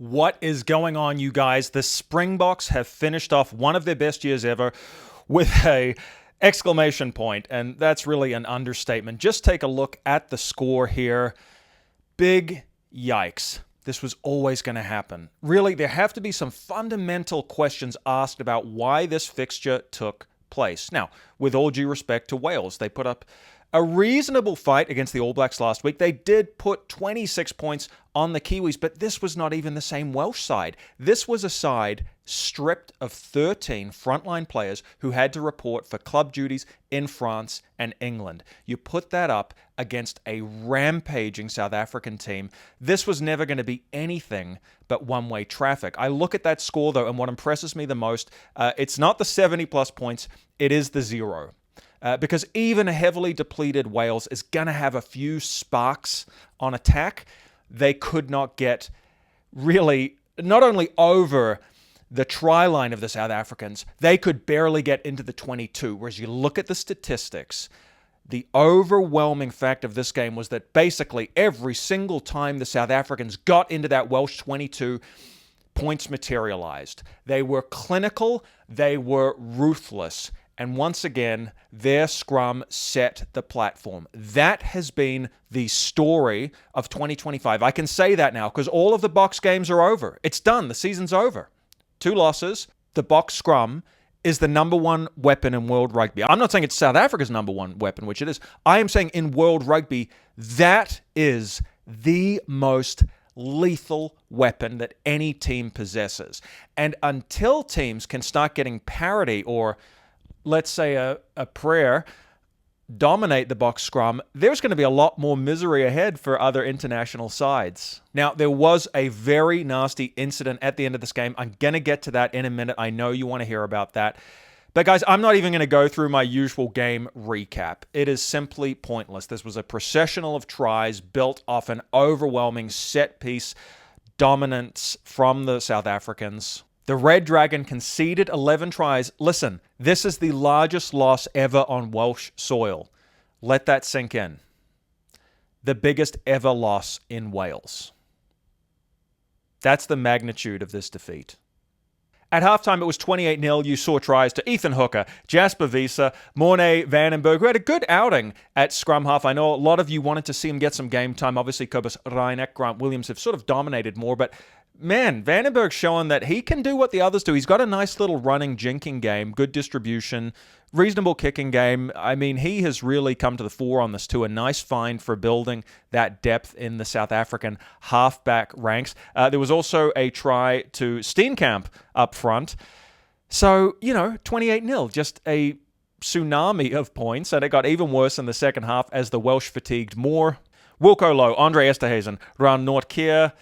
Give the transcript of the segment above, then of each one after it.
What is going on, you guys? The Springboks have finished off one of their best years ever with a exclamation point, and that's really an understatement. Just take a look at the score here. Big yikes. This was always going to happen. Really, there have to be some fundamental questions asked about why this fixture took place. Now, with all due respect to Wales, they put up a reasonable fight against the All Blacks last week. They did put 26 points on the Kiwis, but this was not even the same Welsh side. This was a side stripped of 13 frontline players who had to report for club duties in France and England. You put that up against a rampaging South African team. This was never going to be anything but one-way traffic. I look at that score, though, and what impresses me the most, it's not the 70-plus points, it is the 0. Because even a heavily depleted Wales is going to have a few sparks on attack. They could not get really, not only over the try line of the South Africans, they could barely get into the 22. Whereas you look at the statistics, the overwhelming fact of this game was that basically every single time the South Africans got into that Welsh 22, points materialized. They were clinical, they were ruthless. And once again, their scrum set the platform. That has been the story of 2025. I can say that now because all of the Boks games are over. It's done. The season's over. 2 losses. The Boks scrum is the number one weapon in world rugby. I'm not saying it's South Africa's number one weapon, which it is. I am saying in world rugby, that is the most lethal weapon that any team possesses. And until teams can start getting parity or let's say a prayer, dominate the Boks scrum, there's going to be a lot more misery ahead for other international sides. Now, there was a very nasty incident at the end of this game. I'm going to get to that in a minute. I know you want to hear about that. But guys, I'm not even going to go through my usual game recap. It is simply pointless. This was a processional of tries built off an overwhelming set-piece dominance from the South Africans. The Red Dragon conceded 11 tries. Listen, this is the largest loss ever on Welsh soil. Let that sink in. The biggest ever loss in Wales. That's the magnitude of this defeat. At halftime, it was 28-0. You saw tries to Ethan Hooker, Jasper Wiese, Morne Vandenberg, who had a good outing at scrum half. I know a lot of you wanted to see him get some game time. Obviously, Cobus Reinach, Grant Williams have sort of dominated more, but man, Vandenberg's showing that he can do what the others do. He's got a nice little running, jinking game, good distribution, reasonable kicking game. I mean, he has really come to the fore on this too. A nice find for building that depth in the South African halfback ranks. There was also a try to Steenkamp up front. So, 28-0, just a tsunami of points, and it got even worse in the second half as the Welsh fatigued more. Wilco Louw, Andre Esterhuizen, Ran Noordkeer,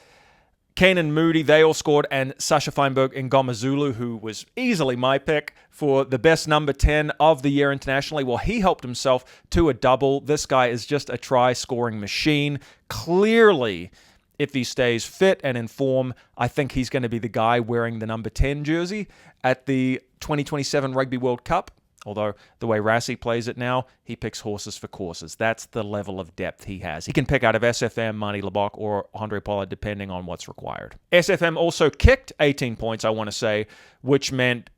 Canan Moody, they all scored, and Sacha Feinberg-Mngomezulu, who was easily my pick for the best number 10 of the year internationally. Well, he helped himself to a double. This guy is just a try-scoring machine. Clearly, if he stays fit and in form, I think he's going to be the guy wearing the number 10 jersey at the 2027 Rugby World Cup. Although the way Rassie plays it now, he picks horses for courses. That's the level of depth he has. He can pick out of SFM, Marnie Lebok, or Andre Pollard, depending on what's required. SFM also kicked 18 points, I want to say, which meant,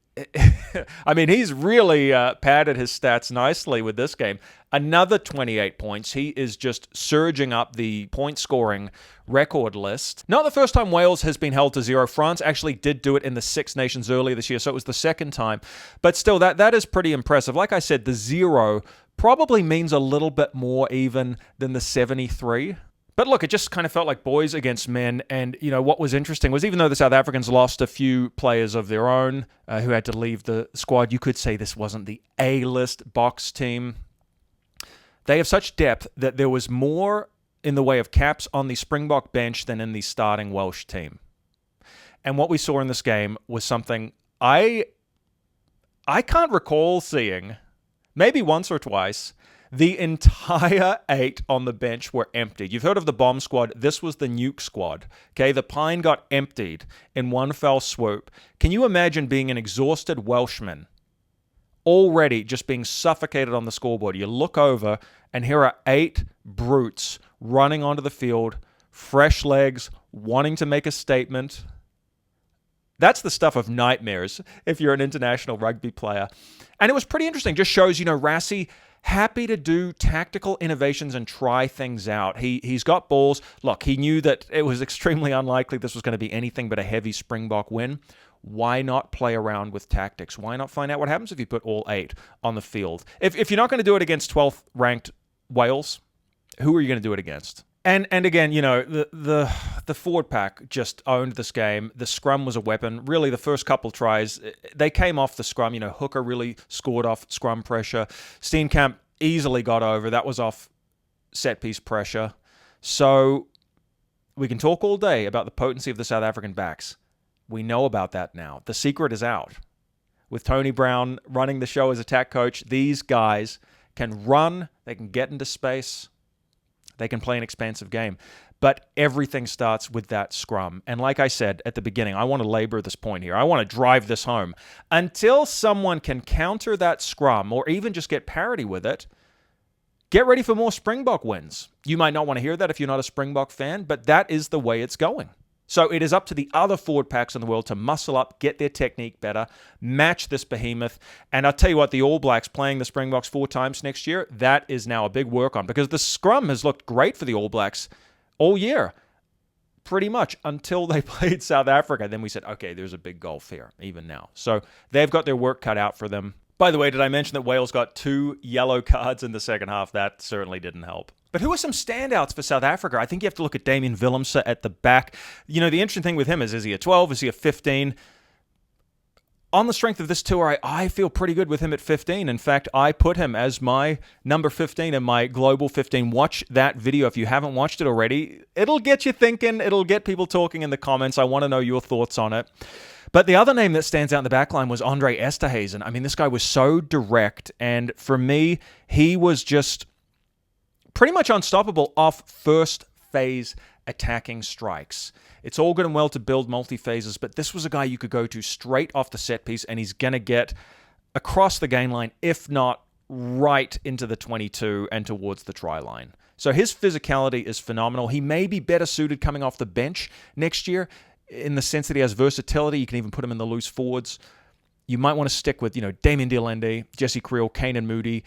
I mean, he's really padded his stats nicely with this game. Another 28 points. He is just surging up the point-scoring record list. Not the first time Wales has been held to 0. France actually did do it in the Six Nations earlier this year, so it was the second time. But still, that is pretty impressive. Like I said, the 0 probably means a little bit more even than the 73. But look, it just kind of felt like boys against men. And, what was interesting was even though the South Africans lost a few players of their own who had to leave the squad, you could say this wasn't the A-list Boks team. They have such depth that there was more in the way of caps on the Springbok bench than in the starting Welsh team. And what we saw in this game was something I can't recall seeing, maybe once or twice. The entire 8 on the bench were emptied. You've heard of the bomb squad. This was the NUKE squad. Okay, the pine got emptied in one fell swoop. Can you imagine being an exhausted Welshman already just being suffocated on the scoreboard? You look over and here are 8 brutes running onto the field fresh legs, wanting to make a statement. That's the stuff of nightmares if you're an international rugby player. And it was pretty interesting. Just shows, Rassie happy to do tactical innovations and try things out. He's got balls. Look, he knew that it was extremely unlikely this was going to be anything but a heavy Springbok win. Why not play around with tactics? Why not find out what happens if you put all 8 on the field? If you're not going to do it against 12th ranked Wales, who are you going to do it against? And again, the forward pack just owned this game. The scrum was a weapon. Really, the first couple tries, they came off the scrum. Hooker really scored off scrum pressure. Steenkamp easily got over. That was off set-piece pressure. So we can talk all day about the potency of the South African backs. We know about that now. The secret is out. With Tony Brown running the show as attack coach, these guys can run. They can get into space. They can play an expansive game. But everything starts with that scrum. And like I said at the beginning, I want to labor this point here. I want to drive this home. Until someone can counter that scrum or even just get parity with it, get ready for more Springbok wins. You might not want to hear that if you're not a Springbok fan, but that is the way it's going. So it is up to the other forward packs in the world to muscle up, get their technique better, match this behemoth. And I'll tell you what, the All Blacks playing the Springboks 4 times next year, that is now a big work on, because the scrum has looked great for the All Blacks all year, pretty much, until they played South Africa. Then we said, okay, there's a big gulf here, even now. So they've got their work cut out for them. By the way, did I mention that Wales got 2 yellow cards in the second half? That certainly didn't help. But who are some standouts for South Africa? I think you have to look at Damian Willemse at the back. The interesting thing with him is he a 12? Is he a 15? On the strength of this tour, I feel pretty good with him at 15. In fact, I put him as my number 15 in my global 15. Watch that video if you haven't watched it already. It'll get you thinking. It'll get people talking in the comments. I want to know your thoughts on it. But the other name that stands out in the backline was Andre Esterhuizen. I mean, this guy was so direct. And for me, he was just pretty much unstoppable off first phase attacking strikes. It's all good and well to build multi-phases, but this was a guy you could go to straight off the set piece, and he's going to get across the gain line, if not right into the 22 and towards the try line. So his physicality is phenomenal. He may be better suited coming off the bench next year in the sense that he has versatility. You can even put him in the loose forwards. You might want to stick with, Damien Diolende, Jesse Creel, Kane Moody,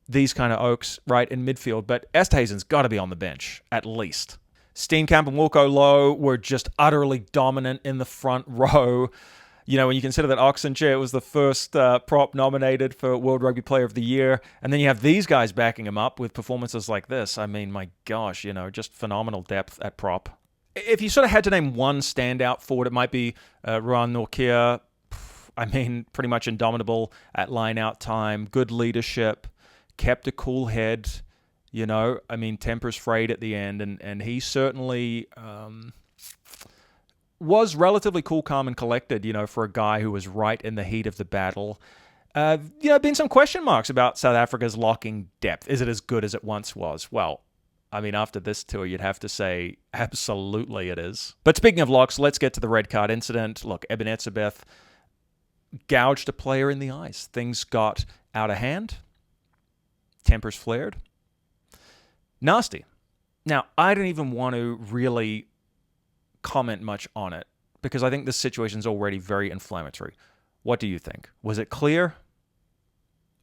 these kind of oaks, right, in midfield. But Esterhuizen's got to be on the bench, at least. Steenkamp and Wilco Low were just utterly dominant in the front row. When you consider that Oxenchair was the first prop nominated for World Rugby Player of the Year, and then you have these guys backing him up with performances like this. I mean, my gosh, just phenomenal depth at prop. If you sort of had to name one standout forward, it might be Ruan Nortje. I mean, pretty much indomitable at line-out time, good leadership, kept a cool head, tempers frayed at the end, and he certainly was relatively cool, calm, and collected, for a guy who was right in the heat of the battle. Been some question marks about South Africa's locking depth. Is it as good as it once was? Well, I mean, after this tour, you'd have to say absolutely it is. But speaking of locks, let's get to the red card incident. Look, Ebenezer gouged a player in the eyes. Things got out of hand. Tempers flared. Nasty. Now, I don't even want to really comment much on it because I think this situation is already very inflammatory. What do you think? Was it clear?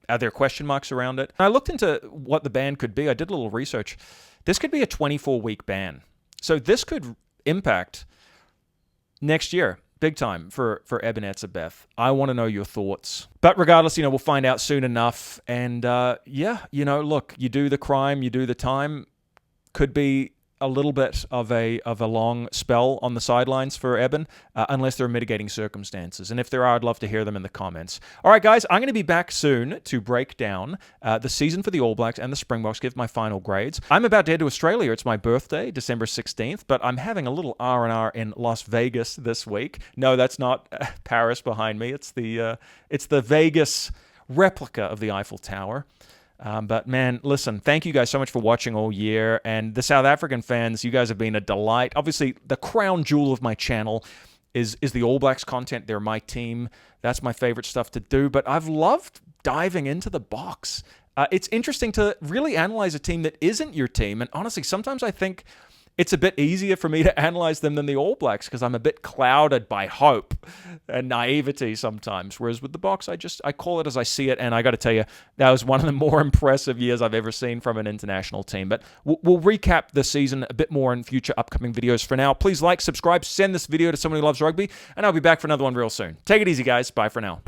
Are there question marks around it? I looked into what the ban could be. I did a little research. This could be a 24-week ban. So this could impact next year. Big time for Ebenezer. I want to know your thoughts. But regardless, we'll find out soon enough. And look, you do the crime, you do the time. Could be a little bit of a long spell on the sidelines for Eben, unless there are mitigating circumstances. And if there are, I'd love to hear them in the comments. All right, guys, I'm going to be back soon to break down the season for the All Blacks and the Springboks, give my final grades. I'm about to head to Australia. It's my birthday, December 16th, but I'm having a little R&R in Las Vegas this week. No, that's not Paris behind me. It's the Vegas replica of the Eiffel Tower. But man, listen, thank you guys so much for watching all year. And the South African fans, you guys have been a delight. Obviously, the crown jewel of my channel is the All Blacks content. They're my team. That's my favorite stuff to do. But I've loved diving into the box. It's interesting to really analyze a team that isn't your team. And honestly, sometimes I think it's a bit easier for me to analyze them than the All Blacks because I'm a bit clouded by hope and naivety sometimes. Whereas with the Boks, I call it as I see it. And I got to tell you, that was one of the more impressive years I've ever seen from an international team. But we'll recap the season a bit more in future upcoming videos. For now, please like, subscribe, send this video to someone who loves rugby, and I'll be back for another one real soon. Take it easy, guys. Bye for now.